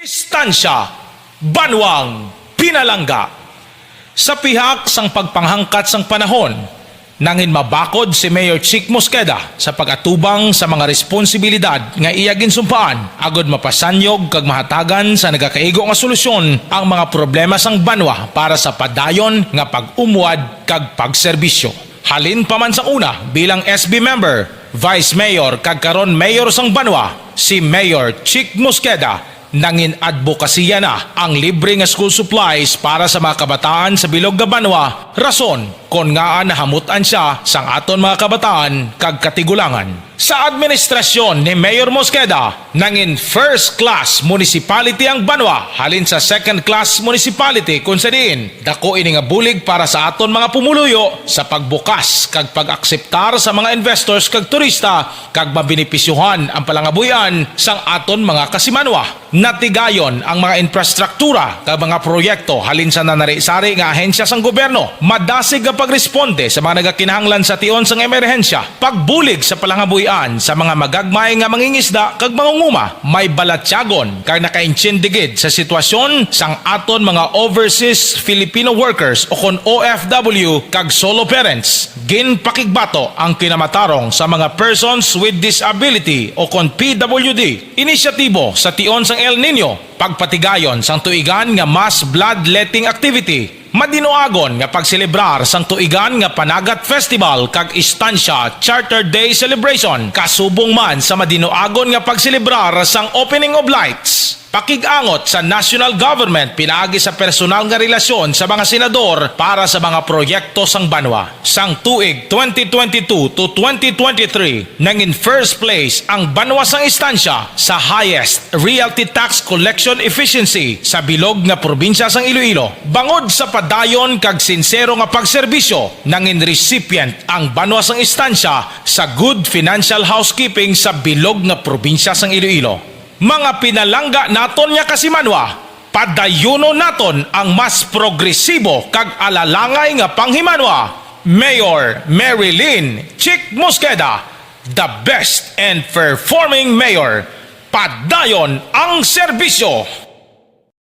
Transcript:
Istansya, Banwang, Pinalangga. Sa pihak sang pagpanghangkat sang panahon, nangin mabakod si Mayor Chick Mosqueda sa pag-atubang sa mga responsibilidad nga iya ginsumpaan agod mapasanyog kag mahatagan sa nagakaigo nga solusyon ang mga problema sang Banwa para sa padayon nga pag-umuad kag pagserbisyo. Halin pa man sa una bilang SB member, Vice Mayor kag karon Mayor sang Banwa, si Mayor Chick Mosqueda nangin advokasya na ang libre nga school supplies para sa mga kabataan sa Bilog nga Banwa, rason kon nga nahamutan siya sang aton mga kabataan kag katigulangan. Sa administrasyon ni Mayor Mosqueda, nangin first class municipality ang Banwa halin sa second class municipality kung sa diin dako ini nga bulig para sa aton mga pumuluyo sa pagbukas kag pag-akseptar sa mga investors kag turista kag mabinipisyuhan ang palangabuyan sang aton mga kasimanwa. Natigayon ang mga infrastruktura kag mga proyekto halin sa nanari-sari nga ahensya sang gobyerno, madasig nga pagresponde sa mga nagakinahanglan sa tion sang emerhensya, pagbulig sa palangabuyan sa mga magagmay nga mangingisda kag mangunguma, may balatyagon kag nakaintsindigid sa sitwasyon sang aton mga overseas Filipino workers o kon OFW kag solo parents. Ginpakigbato ang kinamatarong sa mga persons with disability o kon PWD. Inisyatibo sa tion sang El Nino, pagpatigayon sang tuigan nga mass bloodletting activity, madinuagon nga pagselebrar sang tuigan nga Panagat Festival kag Istansya Charter Day Celebration, kasubong man sa madinuagon nga pagselebrar sang Opening of Lights. Pakigangot sa national government pinaagi sa personal nga relasyon sa mga senador para sa mga proyekto sang Banwa. Sang tuig 2022 to 2023, nangin first place ang Banwa sang Istansya sa highest realty tax collection efficiency sa bilog nga probinsya sang Iloilo. Bangod sa padayon kag sincero nga pagserbisyo, nangin recipient ang Banwa sang Istansya sa good financial housekeeping sa bilog nga probinsya sang Iloilo. Mga pinalangga naton nga kasimanwa, padayuno naton ang mas progresibo kag alalangay nga panghimanwa. Mayor Marilyn Chick Mosqueda, the best and performing mayor. Padayon ang serbisyo.